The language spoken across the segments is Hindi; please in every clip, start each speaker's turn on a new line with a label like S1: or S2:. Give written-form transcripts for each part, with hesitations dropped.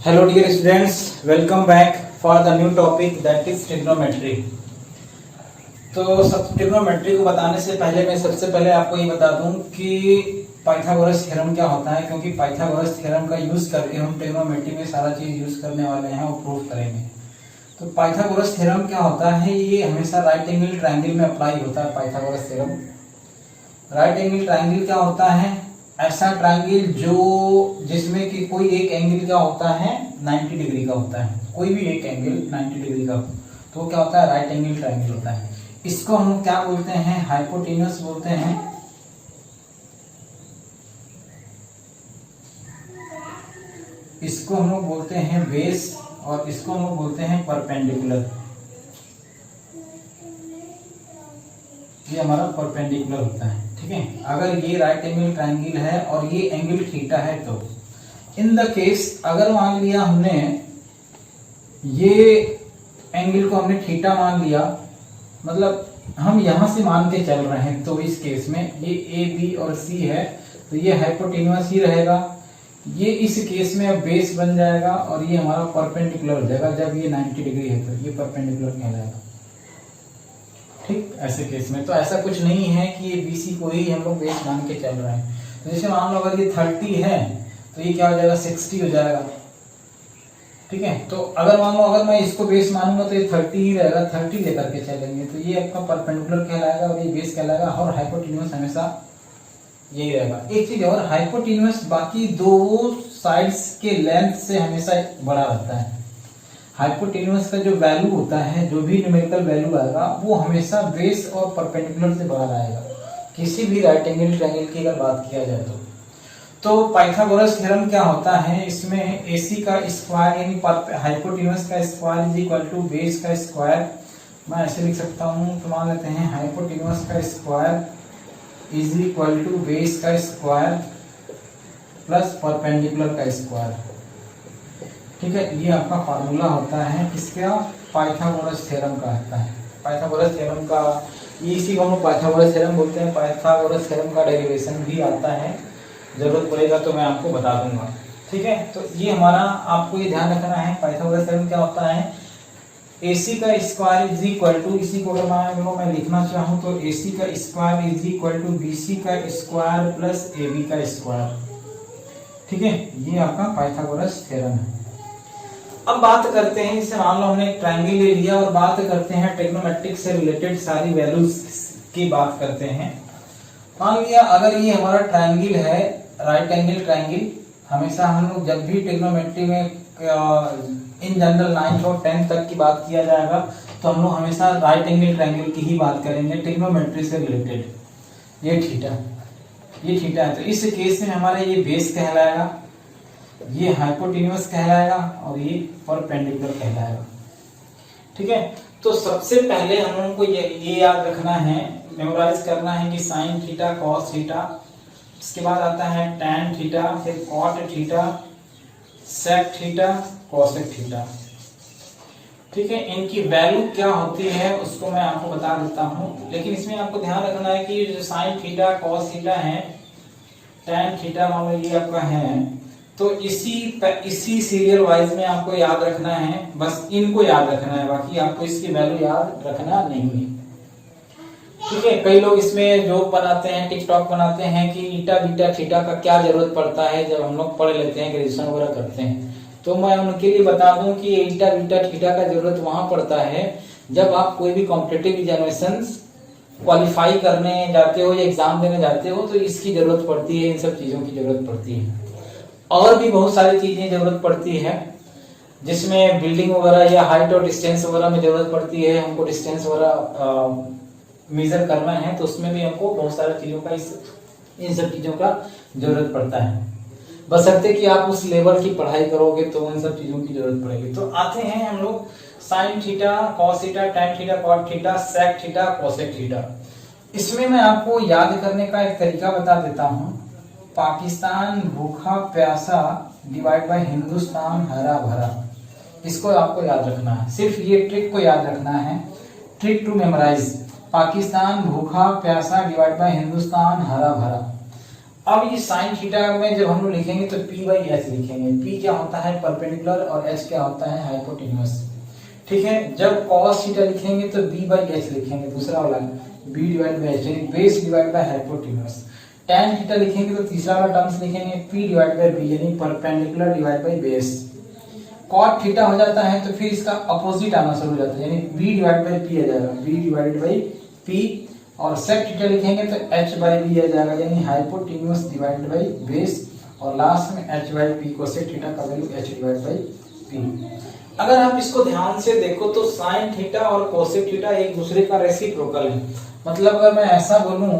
S1: Hello dear students, welcome back for the new topic that is trigonometry। तो सब ट्रिग्नोमेट्री को बताने से पहले मैं सबसे पहले आपको ये बता दूं कि पाइथागोरस थ्योरम क्या होता है, क्योंकि पाइथागोरस थ्योरम का यूज करके हम ट्रिग्नोमेट्री में सारा चीज यूज करने वाले हैं और प्रूव करेंगे। तो पाइथागोरस थ्योरम क्या होता है, ये हमेशा राइट एंगल ट्रायंगल में अप्लाई होता है। Pythagoras theorem right angle triangle क्या होता है, ऐसा ट्रायंगल जो जिसमें कि कोई एक एंगल क्या होता है 90 डिग्री का होता है, कोई भी एक एंगल 90 डिग्री का, तो वो क्या होता है राइट एंगल ट्रायंगल होता है। इसको हम क्या बोलते हैं, हाइपोटेन्यूस बोलते हैं। इसको हम लोग बोलते हैं बेस और इसको हम लोग बोलते हैं परपेंडिकुलर। ये हमारा परपेंडिकुलर होता है, ठीक है। अगर ये राइट एंगल ट्रायंगल है और ये एंगल थीटा है, तो इन द केस अगर मान लिया हमने ये एंगल को हमने थीटा मान लिया, मतलब हम यहां से मान के चल रहे हैं, तो इस केस में ये ए बी और सी है, तो ये हाइपोटेन्यूस ही रहेगा। ये इस केस में अब बेस बन जाएगा और ये हमारा परपेंडिकुलर हो जाएगा। जब ये 90 डिग्री है तो ये परपेंडिकुलर कहलाएगा, ठीक। ऐसे केस में तो ऐसा कुछ नहीं है कि ये बीसी को ही हम लोग बेस मान के चल रहे हैं। तो जैसे मान लो अगर ये 30 है तो ये क्या हो जाएगा 60 हो जाएगा, ठीक है। तो अगर मान लो अगर मैं इसको बेस मानूंगा तो ये 30 ही रहेगा, 30 लेकर के चलेंगे तो ये आपका परपेंडिकुलर कहलाएगा और ये बेस कहलाएगा। और हाइपोटेन्यूस हमेशा यही रहेगा। एक चीज और, हाइपोटेन्यूस बाकी दो साइड्स के लेंथ से हमेशा बड़ा रहता है। हाइपोटेन्यूस का जो वैल्यू होता है, जो भी न्यूमेरिकल वैल्यू आएगा वो हमेशा बेस और परपेंडिकुलर से बड़ा आएगा, किसी भी राइट एंगल ट्रायंगल की अगर बात किया जाए तो पाइथागोरस थ्योरम क्या होता है, इसमें AC का स्क्वायर यानी हाइपोटेन्यूस का square is equal to base का स्क्वायर। मैं ऐसे लिख सकता हूँ, तो मान लेते हैं हाइपोटेन्यूस का square is equal to base का स्क्वायर प्लस परपेंडिकुलर का स्क्वायर, ठीक है। ये आपका फार्मूला होता है किसका, पाइथागोरस थ्योरम का होता है। पाइथागोरस थ्योरम का इसी को हम पाइथागोरस थ्योरम बोलते हैं। पाइथागोरस थ्योरम का डेरिवेशन भी आता है, जरूरत पड़ेगा तो मैं आपको बता दूंगा, ठीक है। तो ये हमारा आपको ये ध्यान रखना है, पाइथागोरस थ्योरम क्या होता है, AC का स्क्वायर इज इक्वल टू, इसी को अगर मैं लिखना चाहूँ तो AC का square is equal to BC का स्क्वायर प्लस AB का स्क्वायर, ठीक है। ये आपका पाइथागोरस थ्योरम है। अब बात करते हैं, जैसे मान लो हमने एक ट्रायंगल ले लिया और बात करते हैं ट्रिग्नोमेट्रिक से रिलेटेड सारी वैल्यूज की बात करते हैं। मान लिया अगर ये हमारा ट्रायंगल है राइट एंगल ट्रायंगल, हमेशा हम लोग जब भी ट्रिग्नोमेट्री में इन जनरल 9th और 10th तक की बात किया जाएगा तो हम लोग हमेशा राइट एंगल ट्रायंगल की ही बात करेंगे ट्रिग्नोमेट्री से रिलेटेड। ये थीटा है, तो इस केस में हमारा ये बेस कहलाएगा, ये हाइपोटेन्यूस कहलाएगा और ये परपेंडिकुलर कहलाएगा, ठीक है। तो सबसे पहले हम लोगों को ये याद रखना है, मेमोराइज करना है कि साइन थीटा कॉस थीटा, इसके बाद आता है टैन थीटा, फिर cot theta, sec theta, cosec theta, ठीक है। इनकी वैल्यू क्या होती है उसको मैं आपको बता देता हूँ, लेकिन इसमें आपको ध्यान रखना है कि जो साइन थीटा कॉस थीटा है, टैन थीटा मान लो ये आपका है, तो इसी सीरियल वाइज में आपको याद रखना है, बस इनको याद रखना है, बाकी आपको इसकी वैल्यू याद रखना नहीं है, ठीक है। कई लोग इसमें जोक बनाते हैं, टिकटॉक बनाते हैं कि ईटा बीटा थीटा का क्या जरूरत पड़ता है जब हम लोग पढ़ लेते हैं, ग्रेजुएशन वगैरह करते हैं। तो मैं उनके लिए बता दूं कि ईटा बीटा थीटा का जरूरत वहां पड़ता है जब आप कोई भी कॉम्पिटिटिव एग्जामिनेशंस क्वालिफाई करने जाते हो या एग्जाम देने जाते हो, तो इसकी जरूरत पड़ती है, इन सब चीजों की जरूरत पड़ती है। और भी बहुत सारी चीजें जरूरत पड़ती है, जिसमें बिल्डिंग वगैरह या हाइट और डिस्टेंस वगैरह में जरूरत पड़ती है, हमको डिस्टेंस वगैरह मेजर करना है, तो उसमें भी हमको बहुत सारी चीजों का इन सब चीजों का जरूरत पड़ता है। बशर्ते कि आप उस लेवल की पढ़ाई करोगे तो इन सब चीजों की जरूरत पड़ेगी। तो आते हैं हम लोग sine theta cos theta tan theta cot theta sec theta cosec theta. इसमें मैं आपको याद करने का एक तरीका बता देता हूँ, पाकिस्तान भूखा प्यासा डिवाइड बाय हिंदुस्तान हरा भरा, इसको आपको याद रखना है, सिर्फ ये ट्रिक को याद रखना है, ट्रिक टू मेमोराइज। पाकिस्तान भूखा प्यासा डिवाइड बाय हिंदुस्तान हरा भरा। अब ये साइन थीटा में जब हम लोग लिखेंगे तो पी बाई एच लिखेंगे। पी क्या होता है परपेंडिकुलर और एच क्या होता है हाइपोटेन्यूस। ठीक है, जब कॉस थीटा लिखेंगे तो बी बाई एच लिखेंगे, दूसरा वाला बी डिवाइड बाई एच यानी base divide by hypotenuse. tan theta लिखेंगे तो तीसरा वाला टर्म्स लिखेंगे p डिवाइड बाय b यानी perpendicular divide by base. cot theta हो जाता है तो फिर इसका अपोजिट आना शुरू हो जाता है यानी b डिवाइड बाय p आ जाएगा, b डिवाइडेड बाय p। और sec थीटा लिखेंगे तो h बाय b आ जाएगा यानी हाइपोटेन्यूस डिवाइडेड बाय बेस। और लास्ट में h by p cosec theta का value h divide by p। अगर आप इसको ध्यान से देखो तो sin थीटा और cosec थीटा एक दूसरे का रेसिप्रोकल है। मतलब अगर मैं ऐसा बोलूं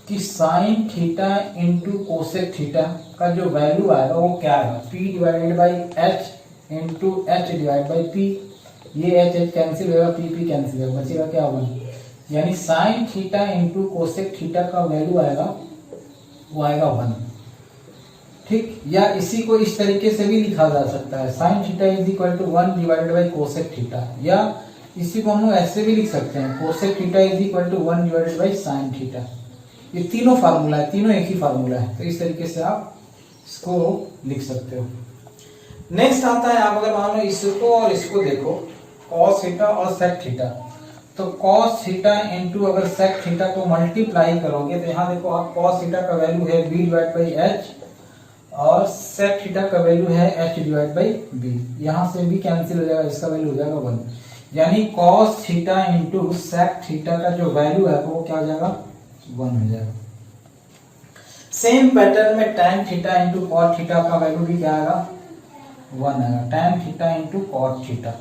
S1: कि sine theta into cosec theta का जो वैल्यू आएगा वो क्या आएगा p divided by h into H divide by p। ये h h कैंसिल होगा, p कैंसिल होगा, बचेगा क्या 1। यानी sine theta into cosec theta का वैल्यू आएगा वो आएगा 1। ठीक, या इसी को इस तरीके से भी लिखा जा सकता है sine theta is equal to 1 divided by cosec theta, या इसी को हम लोग ऐसे भी लिख सकते हैं cosec theta is equal to 1 divided by sine theta. ये तीनों फार्मूला है, तीनों एक ही फार्मूला है, तो इस तरीके से आप इसको लिख सकते हो। नेक्स्ट आता है, आप अगर मान लो इसको और इसको देखो cos थीटा और sec थीटा, तो cos थीटा इंटू अगर sec थीटा को मल्टीप्लाई करोगे तो यहाँ देखो आप cos थीटा का वैल्यू है b डिवाइड बाई h और sec थीटा का वैल्यू है h डिवाइड बाई b। यहाँ से b कैंसिल हो जाएगा, इसका वैल्यू हो जाएगा 1। यानी cos theta into sec theta का जो वैल्यू है वो क्या हो जाएगा 1 हो जाएगा। सेम पैटर्न में tan theta into cot theta का वैल्यू भी क्या आएगा 1 आएगा। tan theta into cot theta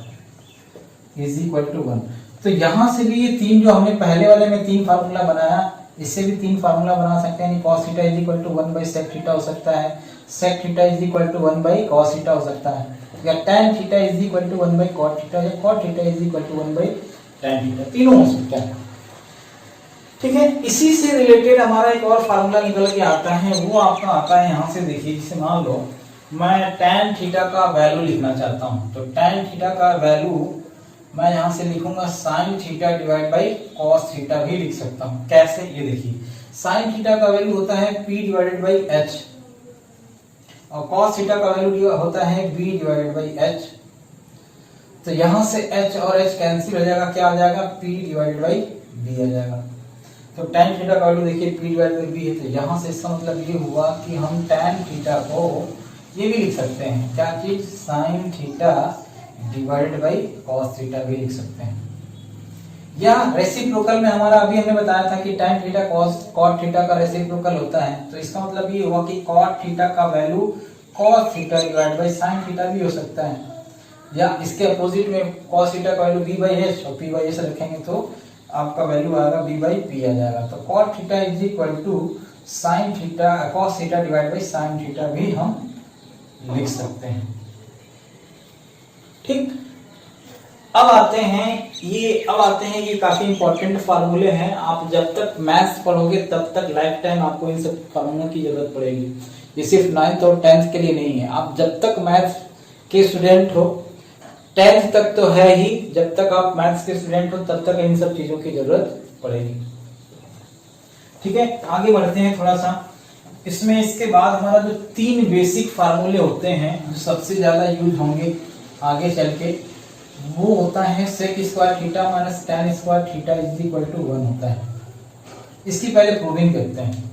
S1: is equal to 1। तो यहां से भी ये तीन जो हमने पहले वाले में तीन फार्मूला बनाया, इससे भी तीन फार्मूला बना सकते हैं। cos theta is equal to 1 by sec theta हो सकता है, sec theta is equal to 1 by cos theta हो सकता है, या tan theta is equal to 1 by cot theta, या cot theta is equal to 1 by tan theta, तीनों हो सकता है। ठीक है, इसी से रिलेटेड हमारा एक और फार्मूला निकल के आता है, वो आपका आता है यहाँ से देखिए। जैसे मान लो मैं tan थीटा का वैल्यू लिखना चाहता हूँ, तो tan थीटा का वैल्यू मैं यहाँ से लिखूंगा sin theta divide by cos theta भी लिख सकता हूँ। कैसे, ये देखिए sin थीटा का वैल्यू होता है p डिवाइडेड बाई h और cos थीटा का वैल्यू होता है b डिवाइडेड बाई h। तो यहाँ से h और h कैंसिल हो जाएगा, क्या आ जाएगा p डिवाइडेड बाई b आ जाएगा। तो tan थीटा का वैल्यू देखिए p डिवाइड बाई b है, तो यहाँ से इसका मतलब ये हुआ कि हम tan थीटा को ये भी लिख सकते हैं, क्या चीज sin theta divided by cos theta भी लिख सकते हैं। या रेसिप्रोकल में हमारा अभी हमने बताया था कि tan थीटा cot थीटा का रेसिप्रोकल होता है, तो इसका मतलब ये हुआ कि cot थीटा का value cos theta divide by sin theta भी हो सकता है, या इसके अपोजिट में cos थीटा का वैल्यू b बाई h और p बाई h रखेंगे तो आपका वैल्यू आएगा b बाई p आ जाएगा। तो cot theta is equal to sin theta cos theta divide by sin theta भी हम लिख सकते हैं। ठीक, अब आते हैं ये काफी इंपॉर्टेंट फार्मूले हैं। आप जब तक मैथ्स पढ़ोगे तब तक लाइफ टाइम आपको इन सब फार्मूलों की जरूरत पड़ेगी। ये सिर्फ 9th और 10th के लिए नहीं है, आप जब तक मैथ्स के स्टूडेंट हो, 10th तक तो है ही, जब तक आप मैथ्स के स्टूडेंट हो तब तक इन सब चीजों की जरूरत पड़ेगी। ठीक है, आगे बढ़ते हैं थोड़ा सा। इसमें इसके बाद हमारा जो तीन बेसिक फार्मूले होते हैं जो सबसे ज्यादा यूज होंगे आगे चल के, वो होता है sec square theta minus tan square theta is equal to 1 होता है। इसकी पहले प्रूविंग करते हैं।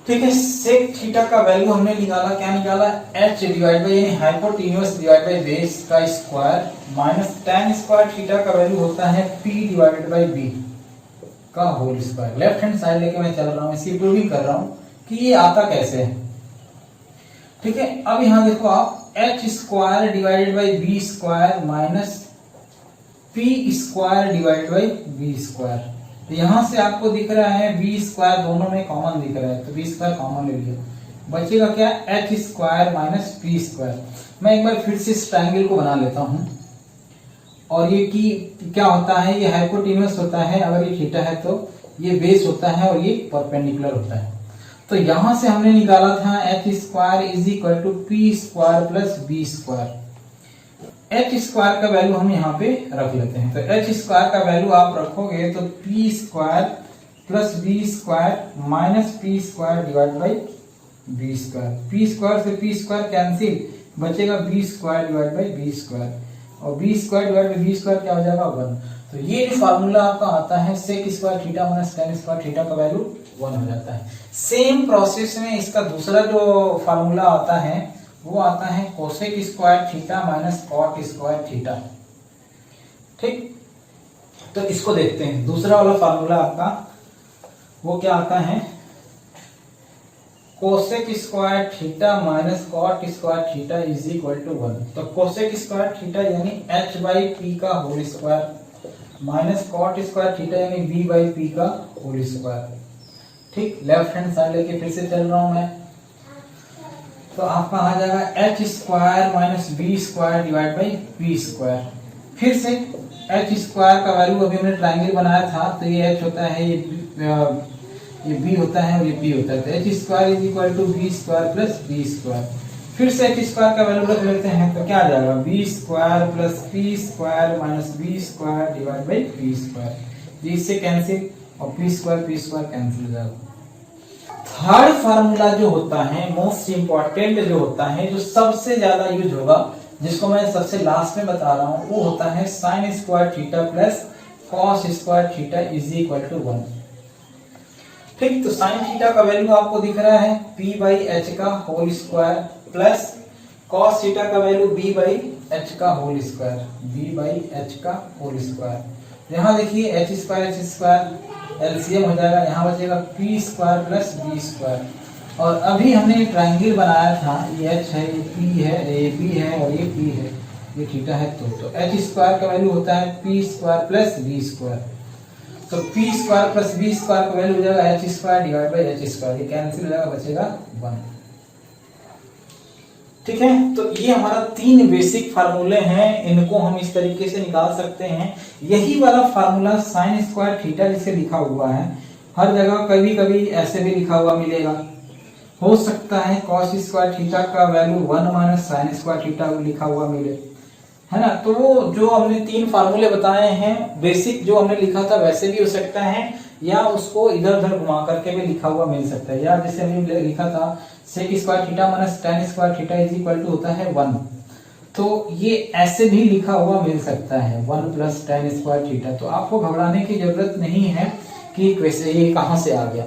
S1: ठीक है, sec थीटा का वैल्यू हमने निकाला, क्या निकाला h डिवाइड बाई यानी हाइपोटेन्यूस डिवाइड बाई बेस का square minus tan square theta का वैल्यू होता है p डिवाइडेड बाई b का whole square. Left hand side लेके मैं चल रहा हूँ, इसकी प्रूविंग कर रहा हूँ कि ये आता कैसे है। ठीक है, अब यहाँ देखो आप h square divided by B square minus p square divided by B square. तो यहाँ से आपको दिख रहा है बी स्क्वायर दोनों में कॉमन दिख रहा है, तो बी स्क्वायर कॉमन ले लिया, बचेगा क्या h square minus P square. मैं एक बार फिर से इस ट्रायंगल को बना लेता हूँ, और ये की क्या होता है, ये हाइपोटेन्यूस होता है, अगर ये थीटा है तो ये बेस होता है और ये परपेंडिकुलर होता है। तो यहां से हमने निकाला था h square is equal to p square plus B square. h square का वैल्यू हम यहाँ पे रख लेते हैं, तो h स्क्वायर का वैल्यू आप रखोगे तो P square plus B square minus P square divide by B square. P square से पी स्क्वायर कैंसिल, बचेगा B square divide by B square, और B square divide by B square क्या हो जाएगा 1। तो ये जो फार्मूला आपका आता है sec square theta minus tan square theta का वैल्यू 1 हो जाता है। सेम प्रोसेस में इसका दूसरा जो फार्मूला आता है वो आता है cosec square theta minus cot square theta. ठीक, तो इसको देखते हैं। दूसरा वाला फार्मूला आपका वो क्या आता है, cosec square theta minus cot square theta is equal to 1। तो कोसेक स्क्वायर थीटा यानी h बाई पी का whole square minus cot square theta यानी b बाई पी का होल स्क्वायर। ठीक, लेफ्ट हैंड साइड लेके फिर से चल रहा हूं मैं, तो आपका आ जाएगा h square minus b square divide by p square. फिर से h स्क्वायर का वैल्यू अभी हमने ट्रायंगल बनाया था, तो ये h होता है, ये b होता है और ये p होता है, तो h square is equal to b square plus B square. फिर से h स्क्वायर का वैल्यू रख लेते हैं, तो क्या आ जाएगा b square plus p square minus b square divide by p square. इससे कैंसिल और पी स्क्वायर कैंसिल हो जाएगा। थर्ड फार्मूला जो होता है मोस्ट इंपॉर्टेंट जो होता है, जो सबसे ज्यादा यूज होगा, जिसको मैं सबसे लास्ट में बता रहा हूं, वो होता है sine square theta plus cos square theta is equal to 1। ठीक, तो साइन थीटा का वैल्यू आपको दिख रहा है p बाई एच का whole square plus cos theta का वैल्यू b बाई एच का whole square, b by h का होल स्क्वायर। यहाँ देखिए एच स्क्वायर एलसीएम हो जाएगा, यहाँ बचेगा p square plus B square. और अभी हमने ट्रायंगल बनाया था, ये एच है, ये पी है, ये बी है और ये पी है, ये थीटा है, तो एच स्क्वायर का वैल्यू होता है P square plus B square. तो P square plus B square का वैल्यू हो जाएगा H square divide by H square, ये कैंसिल हो जाएगा, बचेगा 1। ठीक है, तो ये हमारा 3 बेसिक फार्मूले हैं, इनको हम इस तरीके से निकाल सकते हैं। यही वाला फार्मूला साइन स्क्वायर थीटा जिसे लिखा हुआ है, हर जगह कभी कभी ऐसे भी लिखा हुआ मिलेगा। हो सकता है कॉस स्क्वायर थीटा का value 1 minus sign square theta लिखा हुआ मिले, है ना। तो वो जो हमने 3 फार्मूले बताए हैं, बेसिक जो हमने लिखा था वैसे भी हो सकता है, या उसको इधर उधर घुमा करके भी लिखा हुआ मिल सकता है। या जैसे हमने लिखा था sec square theta minus tan square theta is equal to होता है 1, तो ये ऐसे भी लिखा हुआ मिल सकता है 1 प्लस टेन स्क्वायर थीटा। तो आपको घबराने की जरूरत नहीं है कि वैसे ये कहां से आ गया।